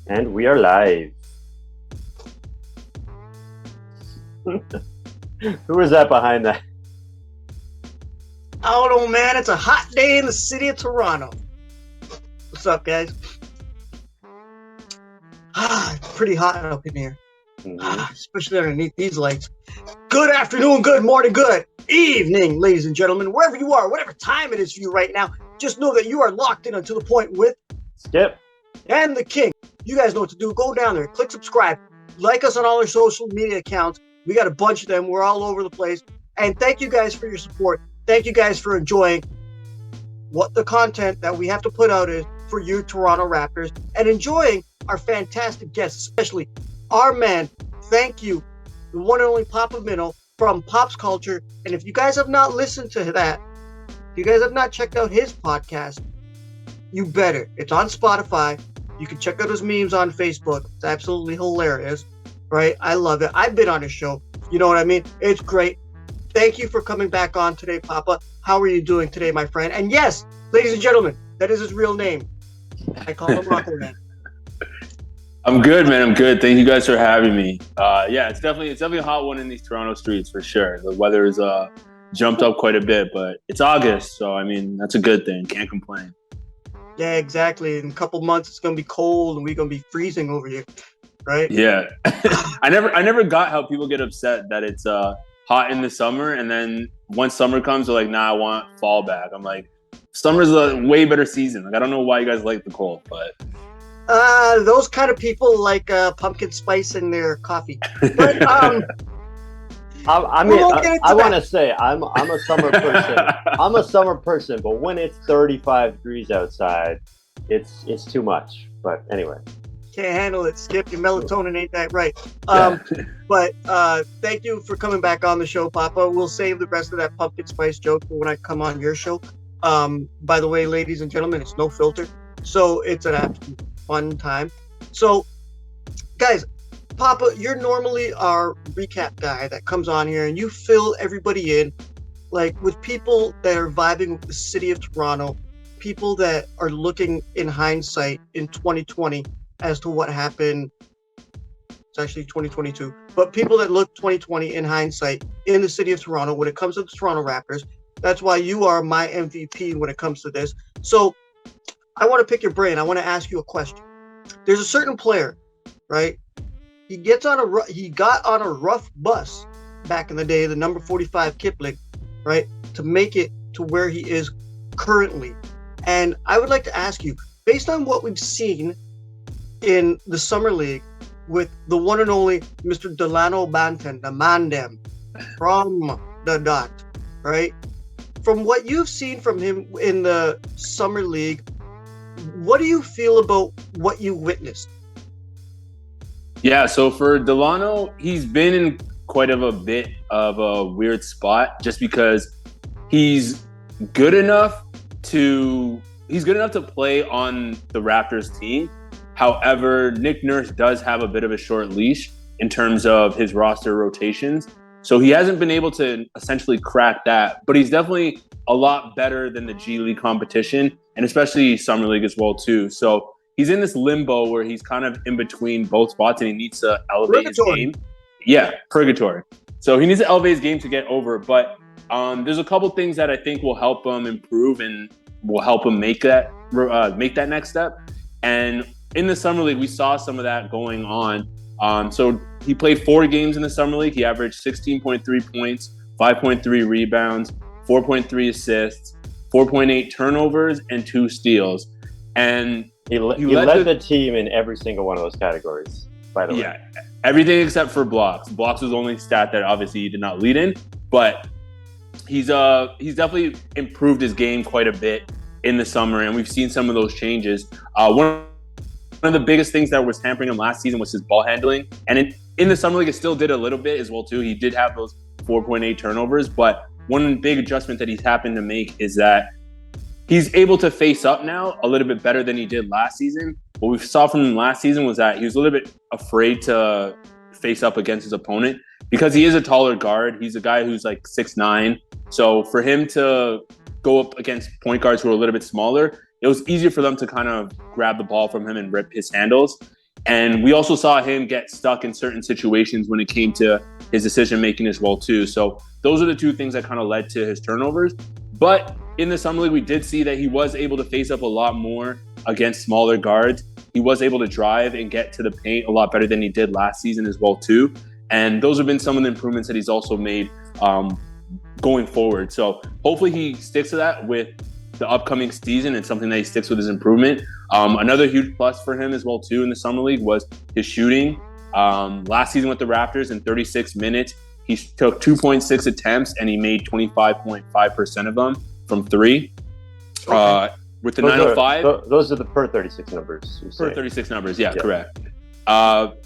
And we are live. Who is that behind that? I don't know, man. It's a hot day in the city of Toronto. What's up, guys? It's pretty hot up in here. Especially underneath these lights. Good afternoon, good morning, good evening, ladies and gentlemen. Wherever you are, whatever time it is for you right now, just know that you are locked in until the point with Skip and the King. You guys know what to do. Go down there, click subscribe, like us on all our social media accounts. We got a bunch of them. We're all over the place. And thank you guys for your support. Thank you guys for enjoying what the content that we have to put out is for you Toronto Raptors and enjoying our fantastic guests, especially our man. Thank you, the one and only Papa Minnow from Pop's Culture. And if you guys have not listened to that, if you guys have not checked out his podcast, you better. It's on Spotify. You can check out his memes on Facebook. It's absolutely hilarious, right? I love it. I've been on his show. You know what I mean? It's great. Thank you for coming back on today, Papa. How are you doing today, my friend? And yes, ladies and gentlemen, that is his real name. I call him Rocco Man. I'm good, man. I'm good. Thank you guys for having me. Yeah, it's definitely a hot one in these Toronto streets for sure. The weather is jumped up quite a bit, but it's August, so I mean that's a good thing. Can't complain. Yeah, exactly. In a couple months, it's gonna be cold and we're gonna be freezing over here, right? Yeah, I never got how people get upset that it's hot in the summer, and then once summer comes, they're like, "Nah, I want fall back." I'm like, summer's a way better season. Like, I don't know why you guys like the cold, but those kind of people like pumpkin spice in their coffee. But I want to say I'm a summer person. I'm a summer person, but when it's 35 degrees outside, it's too much. But anyway, can't handle it. Skip, your melatonin ain't that right. But thank you for coming back on the show, Papa. We'll save the rest of that pumpkin spice joke for when I come on your show. By the way, ladies and gentlemen, it's no filter, so it's an absolute fun time. So, guys, Papa, you're normally our recap guy that comes on here and you fill everybody in, like with people that are vibing with the city of Toronto, people that are looking in hindsight in 2020 as to what happened. It's actually 2022, but people that look 2020 in hindsight in the city of Toronto when it comes to the Toronto Raptors. That's why you are my MVP when it comes to this. So I want to pick your brain. I want to ask you a question. There's a certain player, right? He got on a rough bus back in the day, the number 45 Kipling, right, to make it to where he is currently. And I would like to ask you, based on what we've seen in the Summer League with the one and only Mr. Dalano Banton, the Mandem, from the Dot, right? From what you've seen from him in the Summer League, what do you feel about what you witnessed? Yeah, so for Dalano, he's been in quite of a bit of a weird spot just because he's good enough to play on the Raptors team. However, Nick Nurse does have a bit of a short leash in terms of his roster rotations. So he hasn't been able to essentially crack that, but he's definitely a lot better than the G League competition and especially Summer League as well too. So he's in this limbo where he's kind of in between both spots and he needs to elevate his game. Yeah, purgatory. So he needs to elevate his game to get over. But there's a couple things that I think will help him improve and will help him make that next step. And in the Summer League, we saw some of that going on. So he played 4 games in the Summer League. He averaged 16.3 points, 5.3 rebounds, 4.3 assists, 4.8 turnovers, and 2 steals. And he led the team in every single one of those categories, by the way. Yeah, everything except for blocks. Blocks was the only stat that obviously he did not lead in, but he's definitely improved his game quite a bit in the summer, and we've seen some of those changes. One of the biggest things that was hampering him last season was his ball handling, and in the Summer League, it still did a little bit as well too. He did have those 4.8 turnovers, but one big adjustment that he's happened to make is that he's able to face up now a little bit better than he did last season. What we saw from him last season was that he was a little bit afraid to face up against his opponent because he is a taller guard. He's a guy who's like 6'9". So for him to go up against point guards who are a little bit smaller, it was easier for them to kind of grab the ball from him and rip his handles. And we also saw him get stuck in certain situations when it came to his decision making as well too. So those are the two things that kind of led to his turnovers. But in the summer league, we did see that he was able to face up a lot more against smaller guards. He was able to drive and get to the paint a lot better than he did last season as well too. And those have been some of the improvements that he's also made going forward. So hopefully he sticks to that with the upcoming season and something that he sticks with his improvement. Another huge plus for him as well too in the summer league was his shooting. Last season with the Raptors in 36 minutes, he took 2.6 attempts and he made 25.5% of them from three. Okay. With the 905. Those are the per 36 numbers. Per 36 numbers, yeah, correct.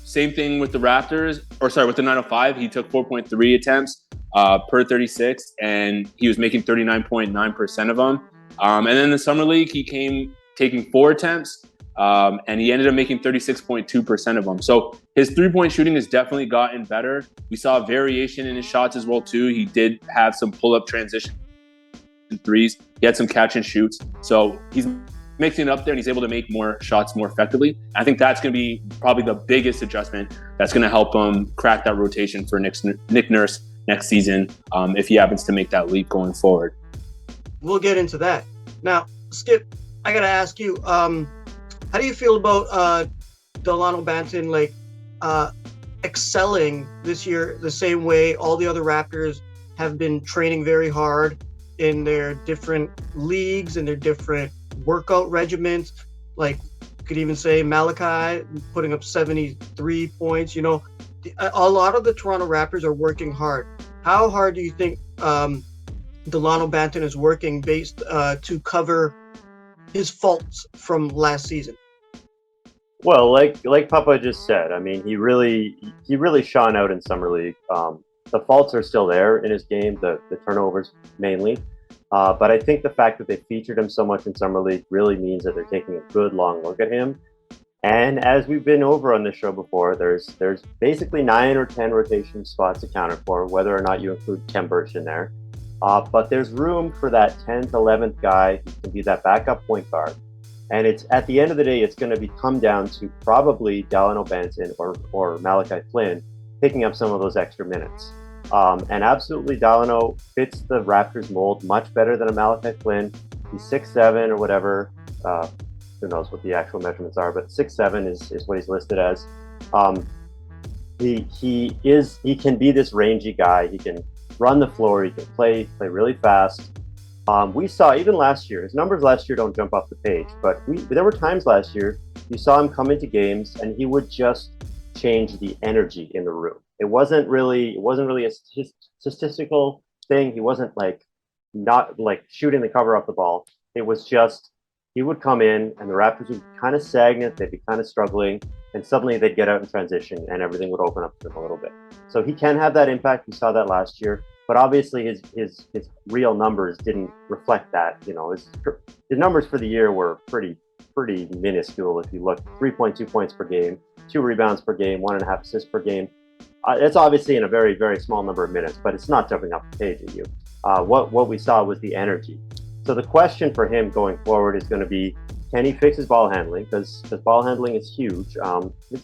Same thing with the Raptors, with the 905, he took 4.3 attempts per 36, and he was making 39.9% of them. And then in the summer league, he came taking 4 attempts, and he ended up making 36.2% of them. So his three-point shooting has definitely gotten better. We saw variation in his shots as well too. He did have some pull-up transition threes. He had some catch and shoots. So he's mixing it up there and he's able to make more shots more effectively. I think that's going to be probably the biggest adjustment that's going to help him crack that rotation for Nick Nurse next season if he happens to make that leap going forward. We'll get into that. Now, Skip, I got to ask you, how do you feel about Dalano Banton excelling this year the same way all the other Raptors have been training very hard in their different leagues and their different workout regimens? Like, you could even say Malachi putting up 73 points. You know, a lot of the Toronto Raptors are working hard. How hard do you think Dalano Banton is working based to cover his faults from last season? Well, like Papa just said, I mean, he really shone out in summer league. The faults are still there in his game, the turnovers mainly. But I think the fact that they featured him so much in summer league really means that they're taking a good long look at him. And as we've been over on this show before, there's basically 9 or 10 rotation spots accounted for, whether or not you include Kem Birch in there. But there's room for that 10th, 11th guy who can be that backup point guard. And it's at the end of the day, it's going to come down to probably Dalano Banton or Malachi Flynn picking up some of those extra minutes. And absolutely, Dalano fits the Raptors mold much better than a Malachi Flynn. He's 6'7" or whatever. Who knows what the actual measurements are, but 6'7" is what he's listed as. He can be this rangy guy. He can run the floor. He can play really fast. We saw even last year, his numbers last year don't jump off the page, but there were times last year you saw him come into games and he would just change the energy in the room. It wasn't really a statistical thing. He wasn't not shooting the cover off the ball. It was just he would come in and the Raptors would be kind of stagnant. They'd be kind of struggling, and suddenly they'd get out in transition and everything would open up to them a little bit. So he can have that impact. We saw that last year, but obviously his real numbers didn't reflect that. You know, his numbers for the year were pretty minuscule. If you look, 3.2 points per game, 2 rebounds per game, 1.5 assists per game. It's obviously in a very, very small number of minutes, but it's not jumping off the page at you. What we saw was the energy. So the question for him going forward is going to be, can he fix his ball handling? Because ball handling is huge.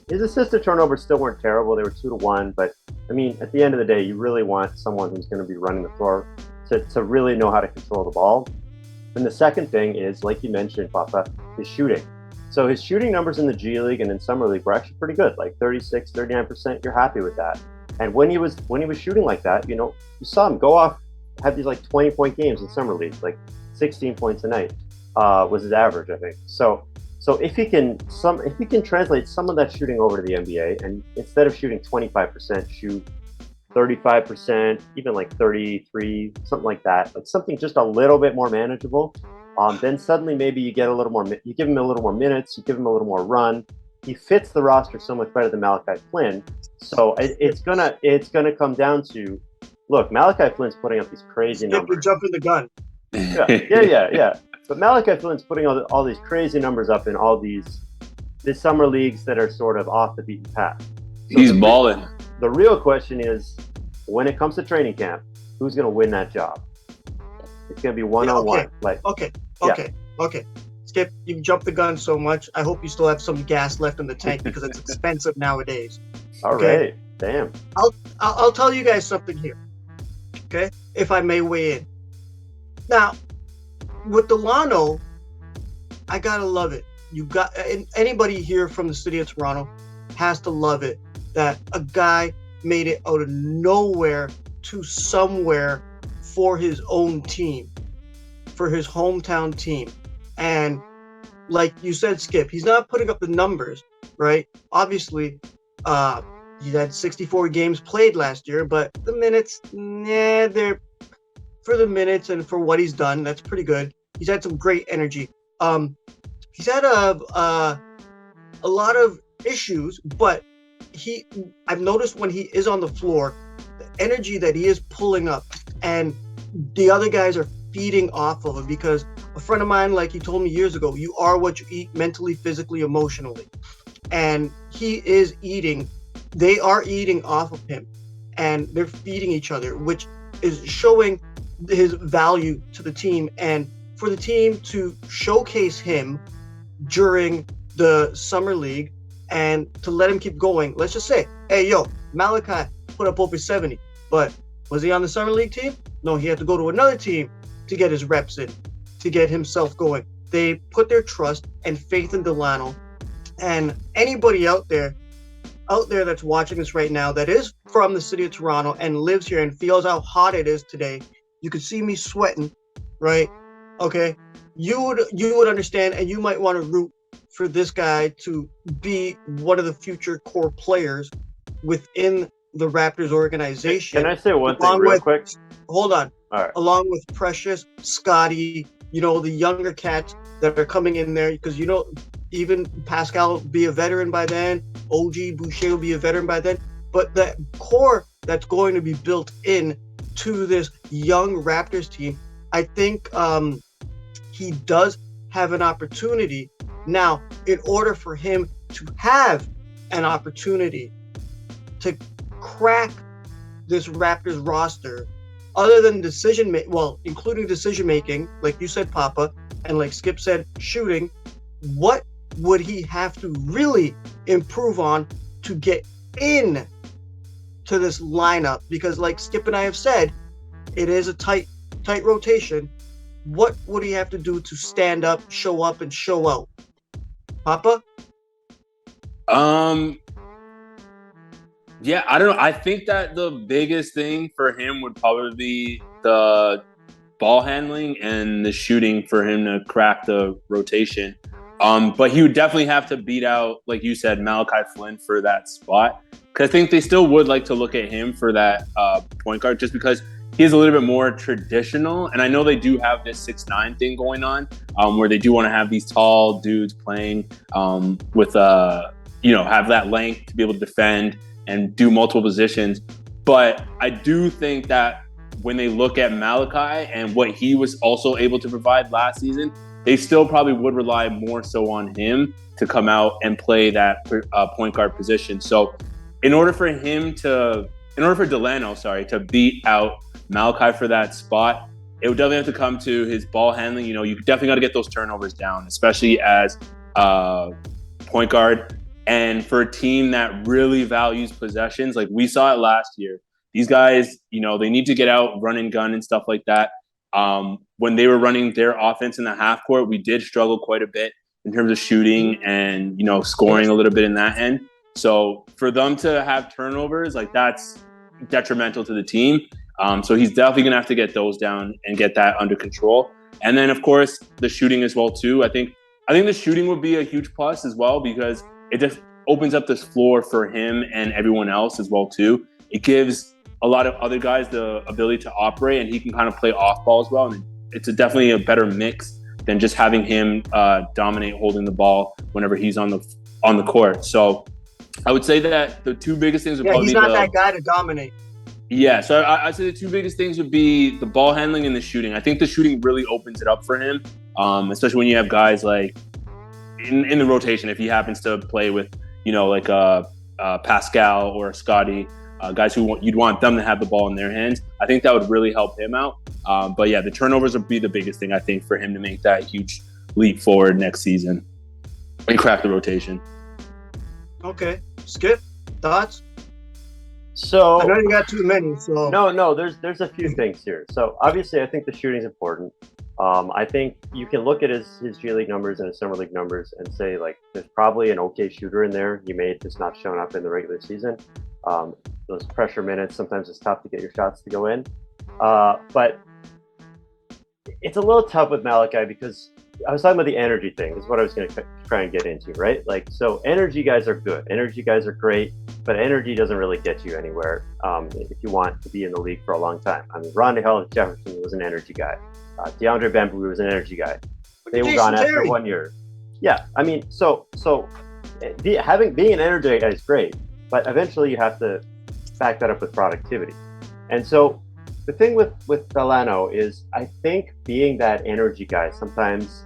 His assist to turnovers still weren't terrible. They were 2-1. But, I mean, at the end of the day, you really want someone who's going to be running the floor to really know how to control the ball. And the second thing is, like you mentioned, Papa, his shooting. So his shooting numbers in the G League and in Summer League were actually pretty good, like 36, 39%. You're happy with that. And when he was shooting like that, you know, you saw him go off, have these 20-point games in Summer League, 16 points a night was his average, I think. So if he can translate some of that shooting over to the NBA, and instead of shooting 25%, shoot 35%, even 33, something like that, something just a little bit more manageable. Then suddenly maybe you get a little more. You give him a little more minutes. You give him a little more run. He fits the roster so much better than Malachi Flynn. So it's gonna come down to, look, Malachi Flynn's putting up these crazy numbers. You're jumping the gun. Yeah. But Malachi Flynn's putting all these crazy numbers up in all these summer leagues that are sort of off the beaten path. So he's balling. The real question is, when it comes to training camp, who's going to win that job? It's going to be one-on-one. Okay. Skip, you've jumped the gun so much. I hope you still have some gas left in the tank because it's expensive nowadays. All right. Damn. I'll tell you guys something here, okay? If I may weigh in. Now, with Dalano, I gotta love it. And anybody here from the city of Toronto has to love it that a guy made it out of nowhere to somewhere for his own team, for his hometown team. And like you said, Skip, he's not putting up the numbers, right? Obviously, he had 64 games played last year, but the minutes, they're for the minutes and for what he's done, that's pretty good. He's had some great energy. He's had a lot of issues, but I've noticed when he is on the floor, the energy that he is pulling up, and the other guys are feeding off of him, because a friend of mine, like he told me years ago, you are what you eat mentally, physically, emotionally. And they are eating off of him, and they're feeding each other, which is showing his value to the team. And for the team to showcase him during the summer league and to let him keep going, let's just say, hey, yo, Malachi put up over 70, but was he on the summer league team? No, he had to go to another team to get his reps in, to get himself going. They put their trust and faith in Dalano. And anybody out there that's watching this right now that is from the city of Toronto and lives here and feels how hot it is today, you could see me sweating, right? Okay, you would understand, and you might want to root for this guy to be one of the future core players within the Raptors organization. Can I say one thing real quick? Hold on. All right. Along with Precious, Scotty, the younger cats that are coming in there, because even Pascal will be a veteran by then, OG Boucher will be a veteran by then, but that core that's going to be built in to this young Raptors team, I think he does have an opportunity. Now, in order for him to have an opportunity to crack this Raptors roster, other than including decision making, like you said, Papa, and like Skip said, shooting, what would he have to really improve on to get in to this lineup? Because like Skip and I have said, it is a tight rotation. What would he have to do to stand up, and show out? Papa? Yeah, I don't know. I think that the biggest thing for him would probably be the ball handling and the shooting for him to crack the rotation. But he would definitely have to beat out, like you said, Malachi Flynn for that spot. Because I think they still would like to look at him for that point guard, just because he is a little bit more traditional. And I know they do have this 6'9" thing going on, where they do want to have these tall dudes playing with, have that length to be able to defend and do multiple positions. But I do think that when they look at Malachi and what he was also able to provide last season, they still probably would rely more so on him to come out and play that point guard position. So in order for Dalano, to beat out Malachi for that spot, it would definitely have to come to his ball handling. You definitely got to get those turnovers down, especially as point guard. And for a team that really values possessions, like we saw it last year, these guys, they need to get out, run and gun and stuff like that. When they were running their offense in the half court, we did struggle quite a bit in terms of shooting and, scoring a little bit in that end. So for them to have turnovers, like that's detrimental to the team. So he's definitely going to have to get those down and get that under control. And then, of course, the shooting as well, too. I think the shooting would be a huge plus as well, because it just opens up this floor for him and everyone else as well, too. It gives a lot of other guys the ability to operate, and he can kind of play off ball as well. And it's definitely a better mix than just having him dominate holding the ball whenever he's on the court. So I would say that the two biggest things would probably be he's not that guy to dominate. Yeah, so I'd say the two biggest things would be the ball handling and the shooting. I think the shooting really opens it up for him, especially when you have guys like in the rotation. If he happens to play with, Pascal or Scotty, guys who you'd want them to have the ball in their hands, I think that would really help him out. But yeah, the turnovers would be the biggest thing, I think, for him to make that huge leap forward next season and crack the rotation. Okay, Skip, thoughts? So I know you got too many. So no, there's a few things here. So obviously, I think the shooting is important. I think you can look at his G League numbers and his Summer League numbers and say, like, there's probably an okay shooter in there. He may have just not shown up in the regular season. Those pressure minutes, sometimes it's tough to get your shots to go in. But it's a little tough with Malachi because I was talking about the energy thing. This is what I was going to try and get into, right? Like, so energy guys are good. Energy guys are great, but energy doesn't really get you anywhere if you want to be in the league for a long time. I mean, Ronda Jefferson was an energy guy. DeAndre Bembry was an energy guy. They were gone after 1 year. Yeah, I mean, so being an energy guy is great, but eventually you have to back that up with productivity. And so the thing with Dalano is, I think being that energy guy, sometimes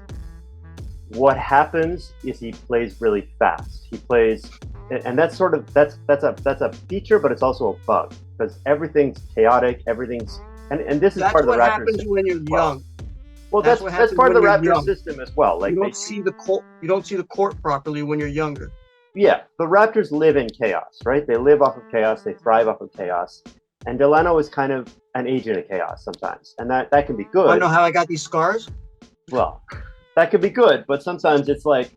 what happens is he plays really fast. He plays, and that's sort of that's a feature, but it's also a bug because everything's chaotic. Everything's and this is that's part of the what Raptors happens system when you're young. Well, that's part of the Raptors system as well. Like, you don't see the court properly when you're younger. Yeah, the Raptors live in chaos, right? They live off of chaos. They thrive off of chaos. And Dalano is kind of an agent of chaos sometimes, and that can be good. I know how I got these scars. Well, that could be good, but sometimes it's like,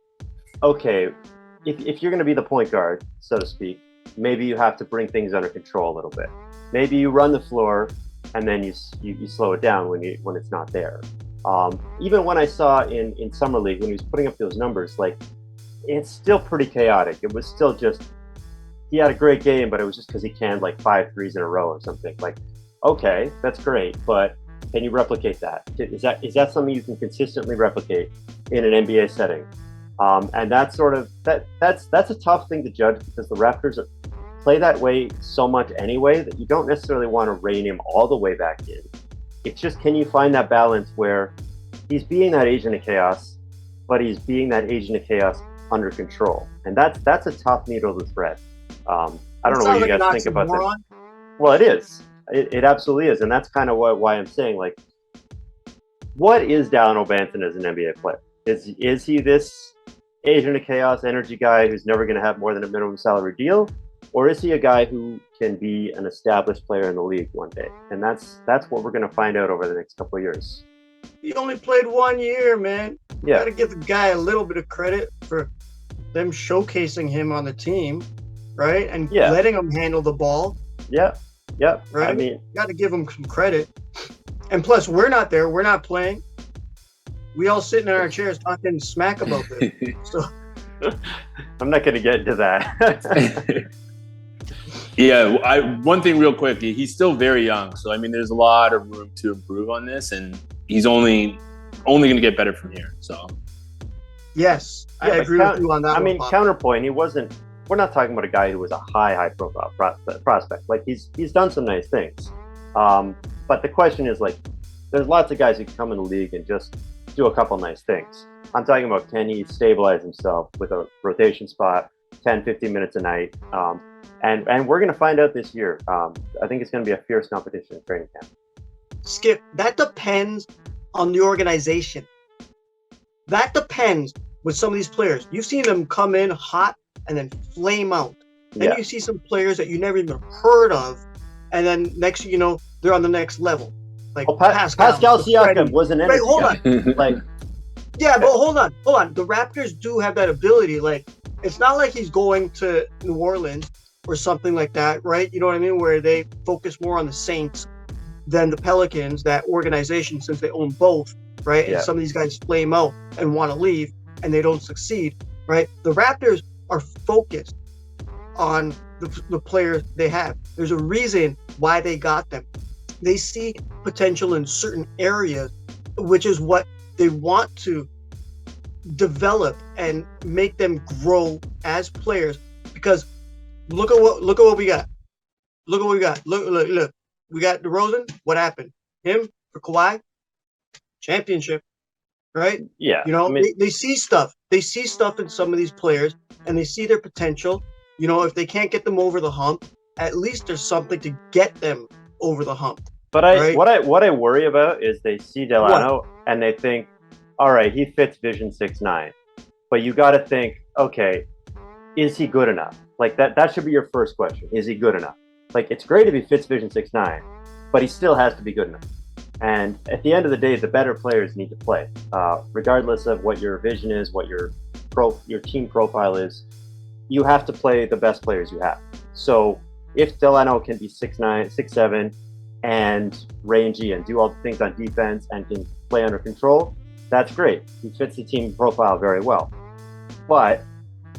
okay, if you're going to be the point guard, so to speak, maybe you have to bring things under control a little bit. Maybe you run the floor, and then you slow it down when it's not there. Even when I saw in Summer League when he was putting up those numbers, like, it's still pretty chaotic. It was still just, he had a great game, but it was just because he canned like 5 threes in a row or something. Like, okay, that's great, but can you replicate that? Is that something you can consistently replicate in an NBA setting? And that's sort of that's a tough thing to judge because the Raptors play that way so much anyway that you don't necessarily want to rein him all the way back in. It's just, can you find that balance where he's being that agent of chaos, but he's being that agent of chaos under control? And that's a tough needle to thread. I don't know what you guys think about that. Well, it is. It absolutely is. And that's kind of why I'm saying, like, what is Dalano Banton as an NBA player? Is he this agent of chaos energy guy who's never going to have more than a minimum salary deal? Or is he a guy who can be an established player in the league one day? And that's what we're going to find out over the next couple of years. He only played 1 year, man. Yeah. Got to give the guy a little bit of credit for them showcasing him on the team, right? And letting him handle the ball. Yeah. Right? I mean, got to give him some credit. And plus, we're not there. We're not playing. We all sitting in our chairs talking smack about this. So I'm not going to get into that. Yeah, one thing real quick, he's still very young. So, I mean, there's a lot of room to improve on this, and he's only going to get better from here. So, yes, I agree with you on that. I mean, counterpoint, we're not talking about a guy who was a high profile prospect. Like, he's done some nice things. But the question is, like, there's lots of guys who can come in the league and just do a couple nice things. I'm talking about, can he stabilize himself with a rotation spot, 10, 15 minutes a night? And we're going to find out this year. I think it's going to be a fierce competition in training camp. Skip, that depends on the organization. That depends with some of these players. You've seen them come in hot and then flame out. Then you see some players that you never even heard of, and then next thing you know, they're on the next level. Like Pascal Siakam was an energy guy. Like, yeah, but hold on. The Raptors do have that ability. Like, it's not like he's going to New Orleans or something like that, right? You know what I mean? Where they focus more on the Saints than the Pelicans, that organization, since they own both, right? And some of these guys flame out and want to leave, and they don't succeed, right? The Raptors are focused on the players they have. There's a reason why they got them. They see potential in certain areas, which is what they want to develop and make them grow as players. Because look at what we got. Look at what we got. Look. We got DeRozan. What happened? Him for Kawhi? Championship, right? Yeah. You know, they see stuff. They see stuff in some of these players, and they see their potential. You know, if they can't get them over the hump, at least there's something to get them over the hump. But what I worry about is they see Dalano and they think, all right, he fits Vision 6'9", but you got to think, okay, is he good enough? Like that should be your first question. Is he good enough? Like, it's great if he fits Vision 6'9", but he still has to be good enough. And at the end of the day, the better players need to play, regardless of what your vision is, what your team profile is. You have to play the best players you have. So if Dalano can be 6'9", 6'7", and rangy and do all the things on defense and can play under control, that's great. He fits the team profile very well. But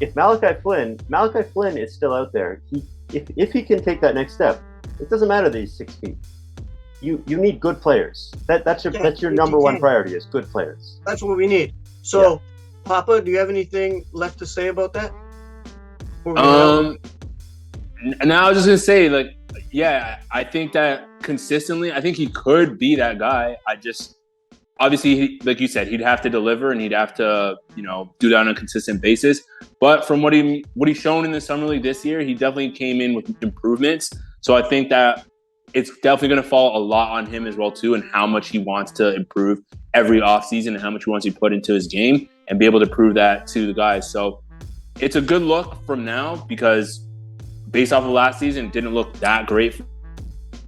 if Malachi Flynn is still out there, if he can take that next step, it doesn't matter that he's 6 feet. You need good players. That's your number one priority is good players. That's what we need. So, Papa, do you have anything left to say about that? And I was just gonna say, like, yeah, I think that consistently, I think he could be that guy. Obviously, like you said, he'd have to deliver and he'd have to, do that on a consistent basis. But from what he's shown in the summer league this year, he definitely came in with improvements. So I think that it's definitely going to fall a lot on him as well too, and how much he wants to improve every offseason and how much he wants to put into his game and be able to prove that to the guys. So it's a good look from now, because based off of last season, it didn't look that great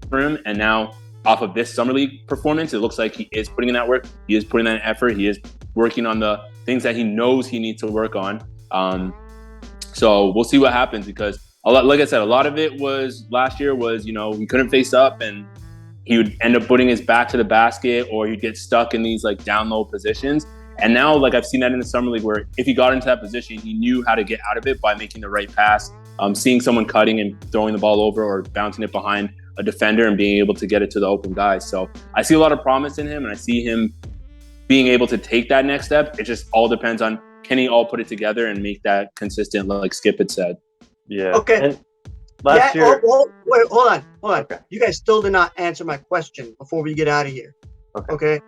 for him. And now off of this summer league performance, it looks like he is putting in that work. He is putting that effort. He is working on the things that he knows he needs to work on. So we'll see what happens, because like I said, a lot of it was last year was, he couldn't face up and he would end up putting his back to the basket, or he'd get stuck in these like down low positions. And now, like, I've seen that in the summer league where if he got into that position, he knew how to get out of it by making the right pass, seeing someone cutting and throwing the ball over or bouncing it behind a defender and being able to get it to the open guys. So I see a lot of promise in him, and I see him being able to take that next step. It just all depends on, can he all put it together and make that consistent, like Skip had said. Yeah. Okay. And last year. Wait, hold on. Okay. You guys still did not answer my question before we get out of here. Okay.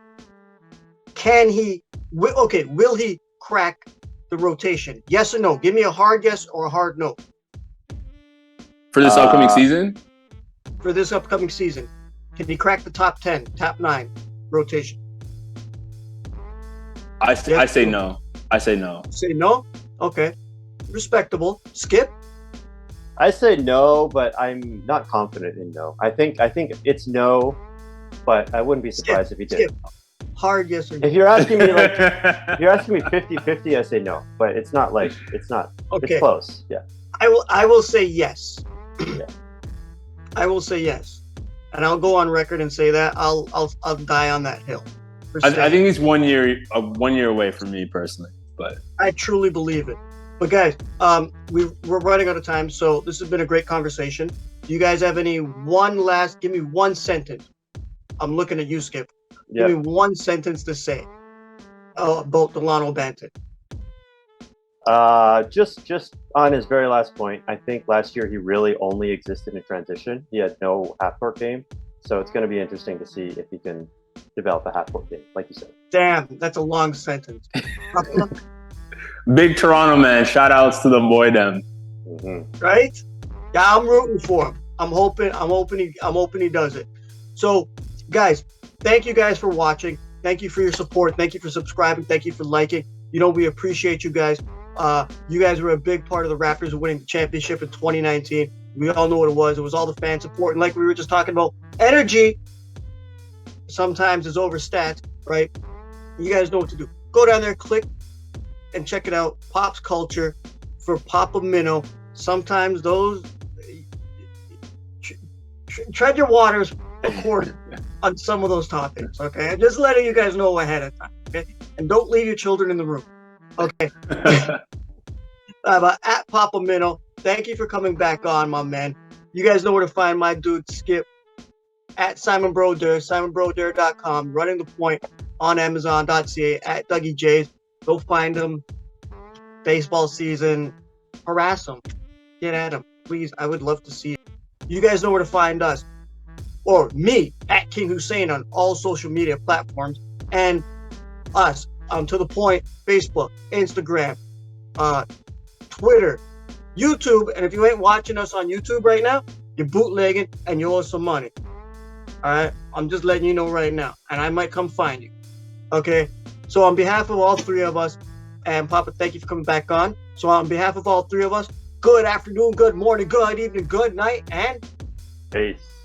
Will he crack the rotation? Yes or no? Give me a hard yes or a hard no. For this upcoming season? For this upcoming season. Can he crack the top 10, top 9 rotation? I say no. I say no. Say no? Okay. Respectable. Skip? I say no, but I'm not confident in no. I think it's no, but I wouldn't be surprised if he did. Skip. Hard yes or no? If you're asking me 50-50, I say no. But it's not okay. It's close. Yeah. I will say yes. Yeah. I will say yes. And I'll go on record and say that I'll die on that hill. I think he's 1 year away from me personally, but I truly believe it. But guys, we're running out of time, so this has been a great conversation. Do you guys have give me one sentence. I'm looking at you, Skip. Yeah. Give me one sentence to say about Dalano Banton. Just on his very last point, I think last year he really only existed in transition. He had no half-court game, so it's going to be interesting to see if he can develop a half-court game, like you said. Damn, that's a long sentence. Big Toronto man, shout outs to the boy them. Mm-hmm. Right? Yeah, I'm rooting for him. I'm hoping he does it. So, guys, thank you guys for watching. Thank you for your support. Thank you for subscribing. Thank you for liking. We appreciate you guys. You guys were a big part of the Raptors winning the championship in 2019. We all know what it was. It was all the fan support. And like we were just talking about, energy sometimes is over stats, right? You guys know what to do. Go down there, click, and check it out. Pop's Culture for Papa Minnow. Sometimes those tread your waters according on some of those topics, okay? I'm just letting you guys know ahead of time, okay? And don't leave your children in the room, okay? But at Papa Minnow, thank you for coming back on, my man. You guys know where to find my dude Skip at Simon Brodeur, simonbrodeur.com, running the point on Amazon.ca, at Dougie J's. Go find him. Baseball season. Harass him. Get at him. Please, I would love to see it. You guys know where to find us. Or me, at King Hussein on all social media platforms. And us, To The Point, Facebook, Instagram, Twitter, YouTube. And if you ain't watching us on YouTube right now, you're bootlegging and you owe some money. All right? I'm just letting you know right now. And I might come find you. Okay? So on behalf of all three of us, and Papa, thank you for coming back on. So on behalf of all three of us, good afternoon, good morning, good evening, good night, and Peace.